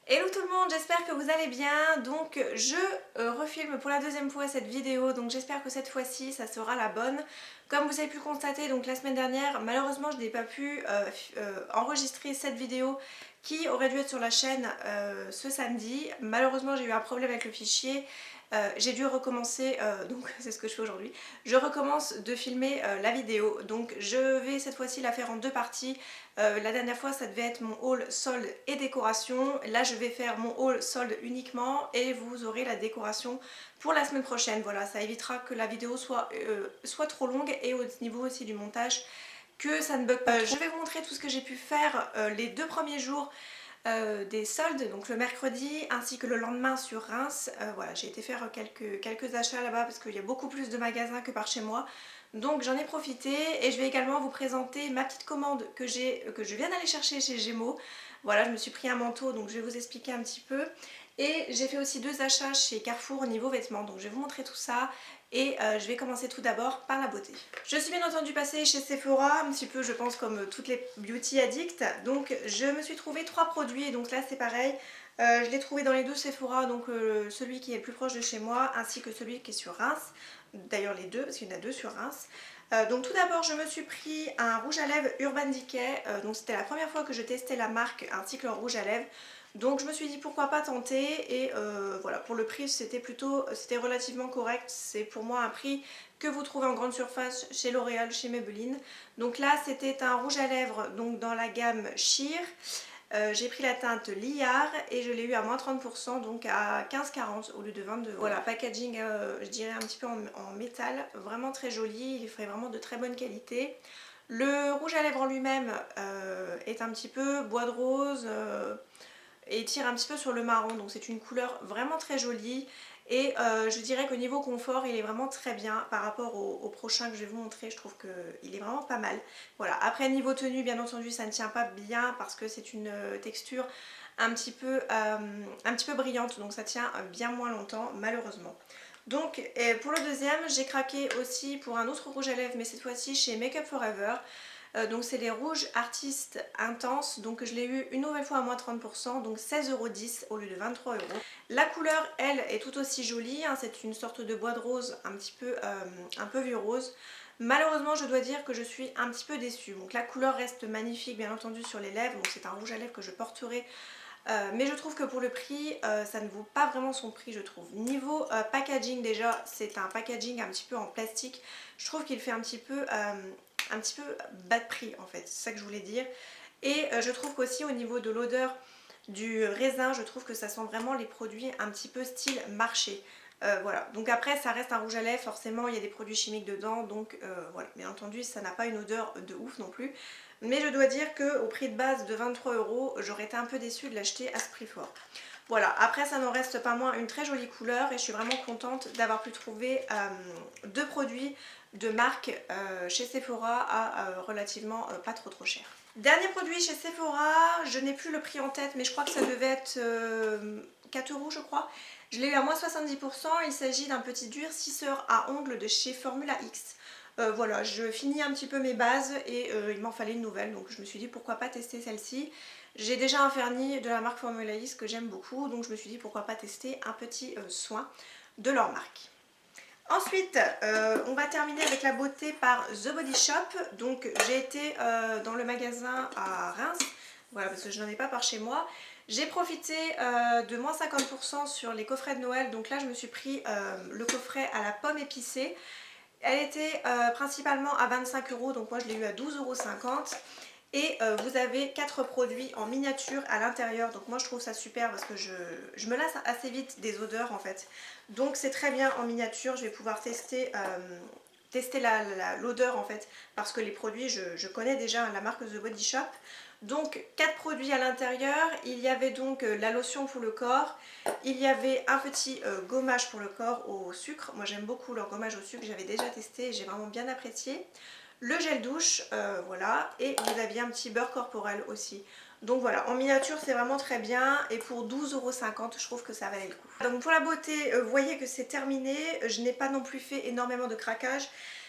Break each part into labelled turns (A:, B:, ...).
A: Hello tout le monde, j'espère que vous allez bien. Donc je refilme pour la deuxième fois cette vidéo, donc j'espère que cette fois-ci ça sera la bonne. Comme vous avez pu le constater, donc la semaine dernière, malheureusement je n'ai pas pu enregistrer cette vidéo qui aurait dû être sur la chaîne ce samedi. Malheureusement j'ai eu un problème avec le fichier. J'ai dû recommencer, donc c'est ce que je fais aujourd'hui. Je recommence de filmer la vidéo, donc je vais cette fois-ci la faire en deux parties. La dernière fois ça devait être mon haul solde et décoration. Là je vais faire mon haul solde uniquement et vous aurez la décoration pour la semaine prochaine. Voilà, ça évitera que la vidéo soit trop longue et au niveau aussi du montage que ça ne bug pas trop. Je vais vous montrer tout ce que j'ai pu faire les deux premiers jours des soldes, donc le mercredi ainsi que le lendemain sur Reims. Voilà, j'ai été faire quelques achats là-bas parce qu'il y a beaucoup plus de magasins que par chez moi. Donc j'en ai profité et je vais également vous présenter ma petite commande que je viens d'aller chercher chez Gémeaux. Voilà, je me suis pris un manteau, donc je vais vous expliquer un petit peu. Et j'ai fait aussi deux achats chez Carrefour au niveau vêtements, donc je vais vous montrer tout ça. Et je vais commencer tout d'abord par la beauté. Je suis bien entendu passée chez Sephora, un petit peu je pense comme toutes les beauty addicts. Donc je me suis trouvé trois produits, donc là c'est pareil. Je l'ai trouvé dans les deux Sephora, donc celui qui est le plus proche de chez moi ainsi que celui qui est sur Reims. D'ailleurs les deux, parce qu'il y en a deux sur Reims. Donc tout d'abord je me suis pris un rouge à lèvres Urban Decay. Donc c'était la première fois que je testais la marque ainsi que leur rouge à lèvres. Donc je me suis dit pourquoi pas tenter et voilà, pour le prix c'était relativement correct. C'est pour moi un prix que vous trouvez en grande surface chez L'Oréal, chez Maybelline. Donc là c'était un rouge à lèvres donc dans la gamme Sheer. J'ai pris la teinte Liard et je l'ai eu à moins 30%, donc à 15,40 au lieu de 22. Voilà, packaging je dirais un petit peu en métal, vraiment très joli, il fait vraiment de très bonne qualité. Le rouge à lèvres en lui-même est un petit peu bois de rose et tire un petit peu sur le marron, donc c'est une couleur vraiment très jolie. Et je dirais qu'au niveau confort il est vraiment très bien par rapport au prochain que je vais vous montrer. Je trouve qu'il est vraiment pas mal. Voilà, après niveau tenue bien entendu ça ne tient pas bien parce que c'est une texture un petit peu brillante, donc ça tient bien moins longtemps malheureusement. Donc pour le deuxième j'ai craqué aussi pour un autre rouge à lèvres mais cette fois-ci chez Make Up Forever. Donc c'est les rouges artistes intenses, donc je l'ai eu une nouvelle fois à moins 30%, donc 16,10 € au lieu de 23 €. La couleur elle est tout aussi jolie, hein, c'est une sorte de bois de rose un peu vieux rose. Malheureusement je dois dire que je suis un petit peu déçue, donc la couleur reste magnifique bien entendu sur les lèvres, donc c'est un rouge à lèvres que je porterai. Mais je trouve que pour le prix, ça ne vaut pas vraiment son prix je trouve. Niveau packaging déjà, c'est un packaging un petit peu en plastique. Je trouve qu'il fait un petit peu bas de prix en fait, c'est ça que je voulais dire. Et je trouve qu'aussi au niveau de l'odeur du raisin, je trouve que ça sent vraiment les produits un petit peu style marché. Voilà, donc après ça reste un rouge à lèvres, forcément il y a des produits chimiques dedans, donc voilà, bien entendu ça n'a pas une odeur de ouf non plus. Mais je dois dire qu'au prix de base de 23 €, j'aurais été un peu déçue de l'acheter à ce prix fort. Voilà, après ça n'en reste pas moins une très jolie couleur et je suis vraiment contente d'avoir pu trouver deux produits de marque chez Sephora à relativement pas trop cher. Dernier produit chez Sephora, je n'ai plus le prix en tête mais je crois que ça devait être 4 € je crois. Je l'ai eu à moins 70%, il s'agit d'un petit durcisseur à ongles de chez Formula X. Voilà, je finis un petit peu mes bases et il m'en fallait une nouvelle, donc je me suis dit pourquoi pas tester celle-ci. J'ai déjà un vernis de la marque Formula X que j'aime beaucoup, donc je me suis dit pourquoi pas tester un petit soin de leur marque. Ensuite, on va terminer avec la beauté par The Body Shop. Donc j'ai été dans le magasin à Reims, voilà parce que je n'en ai pas par chez moi. J'ai profité de moins 50% sur les coffrets de Noël, donc là je me suis pris le coffret à la pomme épicée. Elle était principalement à 25 €, donc moi je l'ai eu à 12,50 €. Et vous avez 4 produits en miniature à l'intérieur, donc moi je trouve ça super parce que je me lasse assez vite des odeurs en fait. Donc c'est très bien en miniature, je vais pouvoir tester l'odeur en fait, parce que les produits je connais déjà la marque The Body Shop. Donc 4 produits à l'intérieur, il y avait donc la lotion pour le corps, il y avait un petit gommage pour le corps au sucre, moi j'aime beaucoup leur gommage au sucre, j'avais déjà testé et j'ai vraiment bien apprécié. Le gel douche, voilà, et vous aviez un petit beurre corporel aussi. Donc voilà, en miniature c'est vraiment très bien et pour 12,50 € je trouve que ça valait le coup. Donc pour la beauté, vous voyez que c'est terminé, je n'ai pas non plus fait énormément de craquage.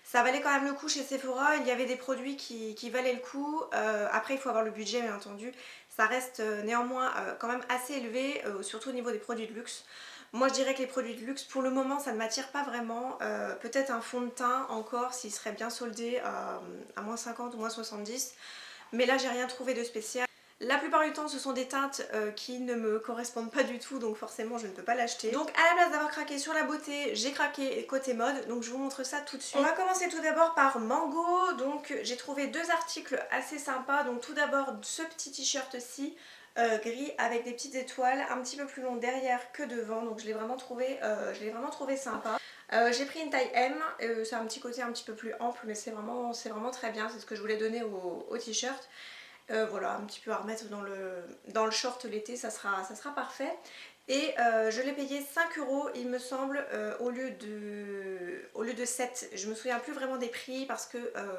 A: Ça valait quand même le coup chez Sephora, il y avait des produits qui valaient le coup. Après il faut avoir le budget bien entendu. ça reste néanmoins quand même assez élevé, surtout au niveau des produits de luxe. Moi je dirais que les produits de luxe pour le moment ça ne m'attire pas vraiment, peut-être un fond de teint encore s'il serait bien soldé à moins 50 ou moins 70, mais là j'ai rien trouvé de spécial. La plupart du temps ce sont des teintes qui ne me correspondent pas du tout, donc forcément je ne peux pas l'acheter. Donc à la place d'avoir craqué sur la beauté, j'ai craqué côté mode, donc je vous montre ça tout de suite. On va commencer tout d'abord par Mango, donc j'ai trouvé deux articles assez sympas. Donc tout d'abord ce petit t-shirt-ci gris avec des petites étoiles un petit peu plus long derrière que devant, donc je l'ai vraiment trouvé sympa. J'ai pris une taille M, c'est un petit côté un petit peu plus ample, mais c'est vraiment très bien, c'est ce que je voulais donner au t-shirt. Voilà, un petit peu à remettre dans le short l'été, ça sera parfait. Et je l'ai payé 5 euros il me semble, au lieu de 7. Je me souviens plus vraiment des prix parce que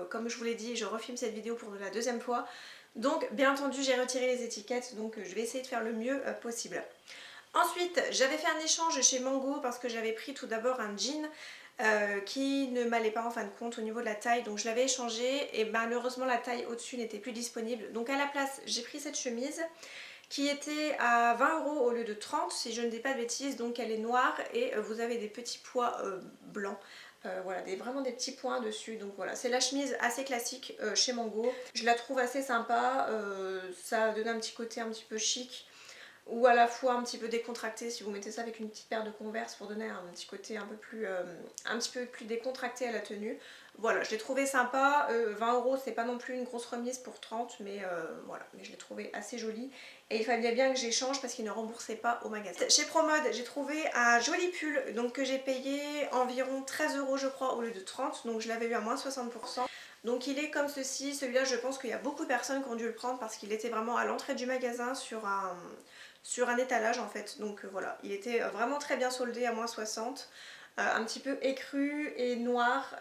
A: comme je vous l'ai dit, je refilme cette vidéo pour la deuxième fois. Donc bien entendu j'ai retiré les étiquettes, donc je vais essayer de faire le mieux possible. Ensuite j'avais fait un échange chez Mango parce que j'avais pris tout d'abord un jean qui ne m'allait pas en fin de compte au niveau de la taille, donc je l'avais échangé et malheureusement la taille au-dessus n'était plus disponible. Donc à la place j'ai pris cette chemise qui était à 20 euros au lieu de 30 si je ne dis pas de bêtises. Donc elle est noire et vous avez des petits pois blancs. Voilà, vraiment des petits points dessus. Donc voilà, c'est la chemise assez classique chez Mango. Je la trouve assez sympa, ça donne un petit côté un petit peu chic ou à la fois un petit peu décontracté si vous mettez ça avec une petite paire de Converse pour donner un petit côté un petit peu plus décontracté à la tenue. Voilà, je l'ai trouvé sympa, 20 euros c'est pas non plus une grosse remise pour 30, mais voilà, mais je l'ai trouvé assez joli et il fallait bien que j'échange parce qu'ils ne remboursaient pas au magasin. Chez Promode j'ai trouvé un joli pull donc que j'ai payé environ 13 euros je crois au lieu de 30, donc je l'avais eu à moins 60%. Donc il est comme ceci, celui-là je pense qu'il y a beaucoup de personnes qui ont dû le prendre parce qu'il était vraiment à l'entrée du magasin sur un étalage en fait. Donc voilà, il était vraiment très bien soldé à moins 60, un petit peu écru et noir,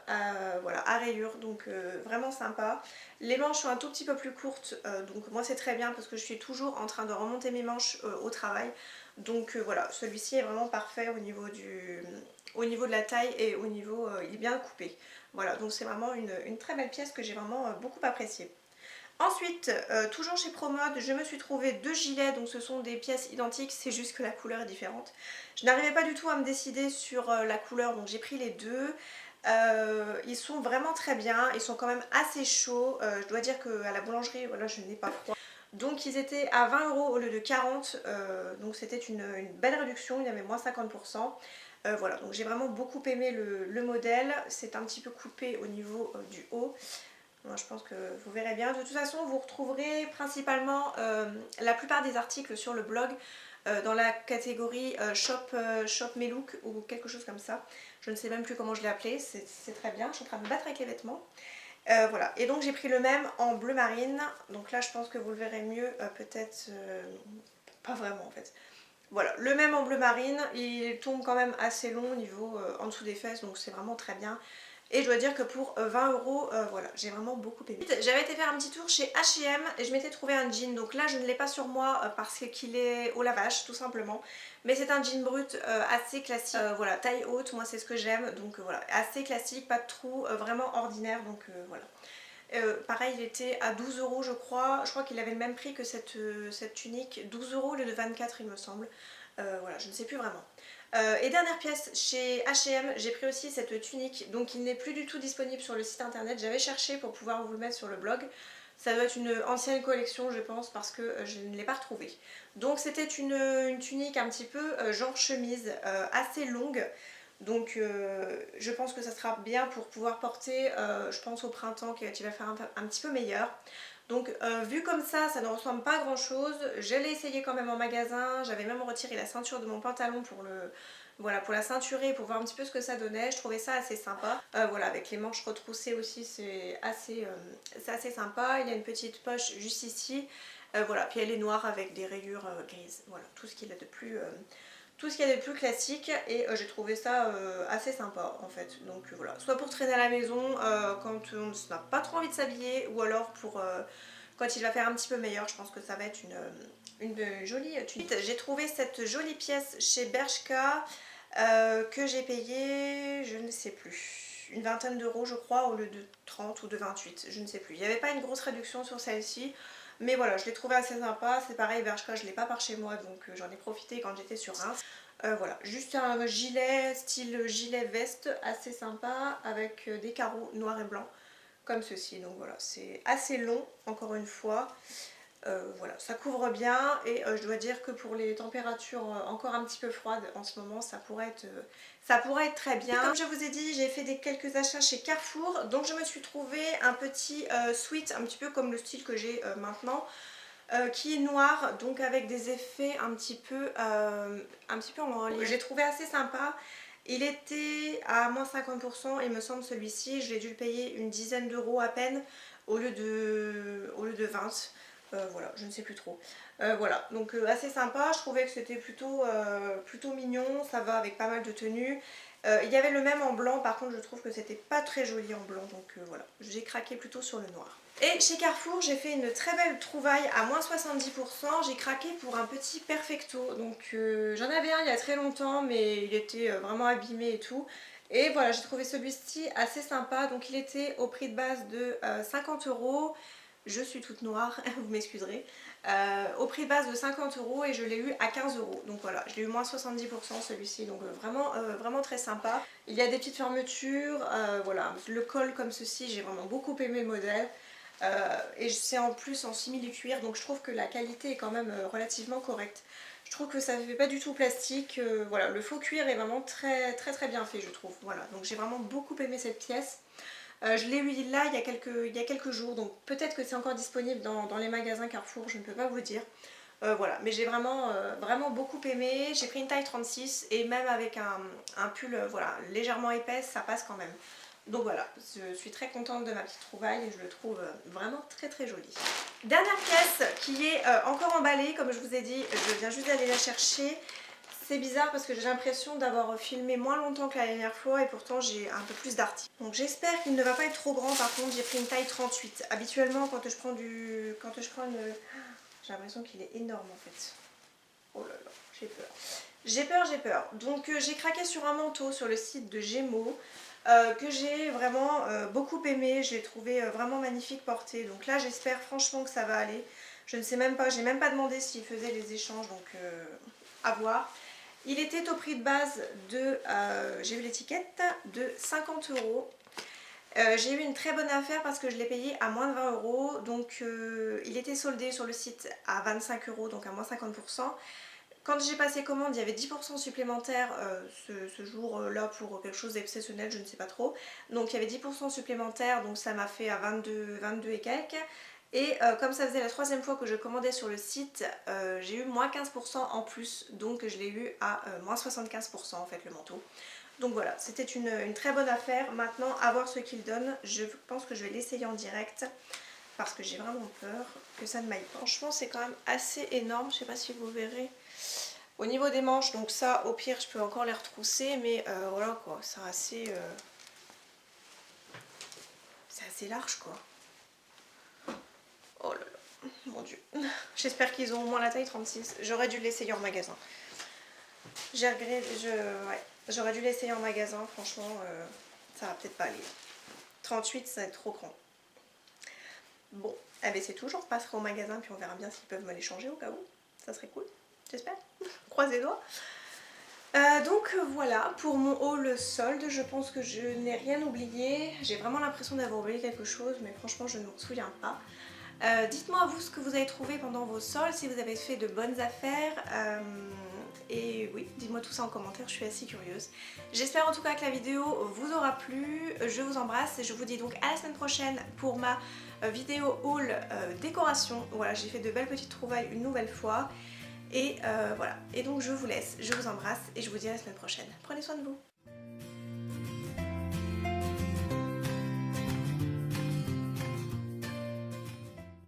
A: voilà, à rayures, donc vraiment sympa. Les manches sont un tout petit peu plus courtes, donc moi c'est très bien parce que je suis toujours en train de remonter mes manches au travail. Donc voilà, celui-ci est vraiment parfait au niveau de la taille et au niveau, il est bien coupé. Voilà, donc c'est vraiment une très belle pièce que j'ai vraiment beaucoup appréciée. Ensuite, toujours chez Promode, je me suis trouvé deux gilets, donc ce sont des pièces identiques, c'est juste que la couleur est différente. Je n'arrivais pas du tout à me décider sur la couleur, donc j'ai pris les deux. Ils sont vraiment très bien, ils sont quand même assez chauds. Je dois dire qu'à la boulangerie, voilà, je n'ai pas froid. Donc ils étaient à 20 euros au lieu de 40, donc c'était une belle réduction, il y avait moins 50%. Voilà, donc j'ai vraiment beaucoup aimé le modèle, c'est un petit peu coupé au niveau du haut. Moi, je pense que vous verrez bien. De toute façon, vous retrouverez principalement la plupart des articles sur le blog dans la catégorie Shop Mes Looks ou quelque chose comme ça. Je ne sais même plus comment je l'ai appelé, c'est très bien. Je suis en train de me battre avec les vêtements. Voilà, et donc j'ai pris le même en bleu marine. Donc là, je pense que vous le verrez mieux, peut-être pas vraiment en fait. Voilà, le même en bleu marine, il tombe quand même assez long au niveau en dessous des fesses, donc c'est vraiment très bien. Et je dois dire que pour 20 euros, voilà, j'ai vraiment beaucoup aimé. J'avais été faire un petit tour chez H&M et je m'étais trouvé un jean. Donc là, je ne l'ai pas sur moi parce qu'il est au lavage, tout simplement. Mais c'est un jean brut assez classique. Voilà, taille haute, moi c'est ce que j'aime. Donc voilà, assez classique, pas de trou, vraiment ordinaire. Donc voilà. Pareil, il était à 12 euros je crois. Je crois qu'il avait le même prix que cette tunique. 12 euros au lieu de 24 il me semble. Voilà, je ne sais plus vraiment. Et dernière pièce, chez H&M, j'ai pris aussi cette tunique. Donc il n'est plus du tout disponible sur le site internet. J'avais cherché pour pouvoir vous le mettre sur le blog. Ça doit être une ancienne collection je pense parce que je ne l'ai pas retrouvée. Donc c'était une tunique un petit peu genre chemise, assez longue. Donc je pense que ça sera bien pour pouvoir porter, je pense au printemps qui va faire un petit peu meilleur. Donc vu comme ça ne ressemble pas à grand chose. Je l'ai essayé quand même en magasin, j'avais même retiré la ceinture de mon pantalon voilà, pour la ceinturer, pour voir un petit peu ce que ça donnait. Je trouvais ça assez sympa. Voilà, avec les manches retroussées aussi, c'est assez sympa. Il y a une petite poche juste ici. Voilà, puis elle est noire avec des rayures grises. Voilà, tout ce qu'il y a de plus... tout ce qu'il y a de plus classique et j'ai trouvé ça assez sympa en fait. Donc voilà, soit pour traîner à la maison quand on n'a pas trop envie de s'habiller ou alors pour quand il va faire un petit peu meilleur. Je pense que ça va être une jolie tunique. J'ai trouvé cette jolie pièce chez Bershka que j'ai payé, je ne sais plus, une vingtaine d'euros je crois au lieu de 30 ou de 28, je ne sais plus. Il n'y avait pas une grosse réduction sur celle-ci. Mais voilà, je l'ai trouvé assez sympa. C'est pareil, Bershka, je l'ai pas par chez moi, donc j'en ai profité quand j'étais sur Reims. Voilà, juste un gilet, style gilet veste, assez sympa, avec des carreaux noirs et blancs, comme ceci. Donc voilà, c'est assez long, encore une fois. Voilà, ça couvre bien et je dois dire que pour les températures encore un petit peu froides en ce moment, ça pourrait être très bien. Comme je vous ai dit, j'ai fait quelques achats chez Carrefour, donc je me suis trouvé un petit sweat, un petit peu comme le style que j'ai maintenant, qui est noir, donc avec des effets un petit peu en relief. J'ai trouvé assez sympa. Il était à moins 50%, il me semble, celui-ci. J'ai dû le payer une dizaine d'euros à peine au lieu de 20. Voilà, je ne sais plus trop. Voilà, donc assez sympa. Je trouvais que c'était plutôt mignon. Ça va avec pas mal de tenues. Il y avait le même en blanc, par contre je trouve que c'était pas très joli en blanc, donc voilà, j'ai craqué plutôt sur le noir. Et chez Carrefour, j'ai fait une très belle trouvaille à moins 70%, j'ai craqué pour un petit perfecto. Donc j'en avais un il y a très longtemps, mais il était vraiment abîmé et tout. Et voilà, j'ai trouvé celui-ci assez sympa, donc il était au prix de base de 50 euros. Je suis toute noire, vous m'excuserez. Au prix de base de 50 euros et je l'ai eu à 15 euros. Donc voilà, je l'ai eu moins 70% celui-ci, donc vraiment très sympa. Il y a des petites fermetures, voilà, le col comme ceci, j'ai vraiment beaucoup aimé le modèle. Et c'est en plus en simili-cuir, donc je trouve que la qualité est quand même relativement correcte. Je trouve que ça ne fait pas du tout plastique, voilà, le faux cuir est vraiment très bien fait, je trouve. Voilà, donc j'ai vraiment beaucoup aimé cette pièce. Je l'ai eu là il y a quelques jours, donc peut-être que c'est encore disponible dans les magasins Carrefour, je ne peux pas vous dire. Voilà, mais j'ai vraiment beaucoup aimé. J'ai pris une taille 36 et même avec un pull voilà, légèrement épaisse, ça passe quand même. Donc voilà, je suis très contente de ma petite trouvaille et je le trouve vraiment très joli. Dernière pièce qui est encore emballée, comme je vous ai dit, je viens juste d'aller la chercher. C'est bizarre parce que j'ai l'impression d'avoir filmé moins longtemps que la dernière fois et pourtant j'ai un peu plus d'articles. Donc j'espère qu'il ne va pas être trop grand. Par contre, j'ai pris une taille 38. Habituellement, quand je prends une... J'ai l'impression qu'il est énorme en fait. Oh là là, j'ai peur. J'ai peur. Donc j'ai craqué sur un manteau sur le site de Gémeaux. Que j'ai vraiment beaucoup aimé, je l'ai trouvé vraiment magnifique porté, donc là j'espère franchement que ça va aller. Je ne sais même pas, j'ai même pas demandé s'il faisait les échanges, donc à voir. Il était au prix de base de, j'ai vu l'étiquette, de 50 euros. J'ai eu une très bonne affaire parce que je l'ai payé à moins de 20 euros, donc il était soldé sur le site à 25 euros, donc à moins 50%. Quand j'ai passé commande, il y avait 10% supplémentaire ce jour-là pour quelque chose d'exceptionnel, je ne sais pas trop. Donc il y avait 10% supplémentaire, donc ça m'a fait à 22 et quelques. Et comme ça faisait la troisième fois que je commandais sur le site, j'ai eu moins 15% en plus, donc je l'ai eu à moins 75% en fait le manteau. Donc voilà, c'était une très bonne affaire. Maintenant, à voir ce qu'il donne, je pense que je vais l'essayer en direct parce que j'ai vraiment peur que ça ne m'aille pas. Franchement, c'est quand même assez énorme, je ne sais pas si vous verrez. Au niveau des manches, donc ça, au pire, je peux encore les retrousser, mais voilà quoi, c'est assez large quoi. Oh là là, mon dieu. J'espère qu'ils ont au moins la taille 36. J'aurais dû l'essayer en magasin. J'ai regretté, ouais, j'aurais dû l'essayer en magasin, franchement, ça va peut-être pas aller. 38, ça va être trop grand. Bon, eh ben c'est tout, j'en repasserai au magasin, puis on verra bien s'ils peuvent me les changer au cas où. Ça serait cool, j'espère. Croisez les doigts. Donc voilà, pour mon haul solde, je pense que je n'ai rien oublié. J'ai vraiment l'impression d'avoir oublié quelque chose, mais franchement je ne m'en souviens pas. Dites-moi vous ce que vous avez trouvé pendant vos soldes, si vous avez fait de bonnes affaires. Et oui, dites-moi tout ça en commentaire, je suis assez curieuse. J'espère en tout cas que la vidéo vous aura plu. Je vous embrasse et je vous dis donc à la semaine prochaine pour ma vidéo haul décoration. Voilà, j'ai fait de belles petites trouvailles une nouvelle fois. Et voilà, et donc je vous laisse, je vous embrasse et je vous dis à la semaine prochaine. Prenez soin de vous.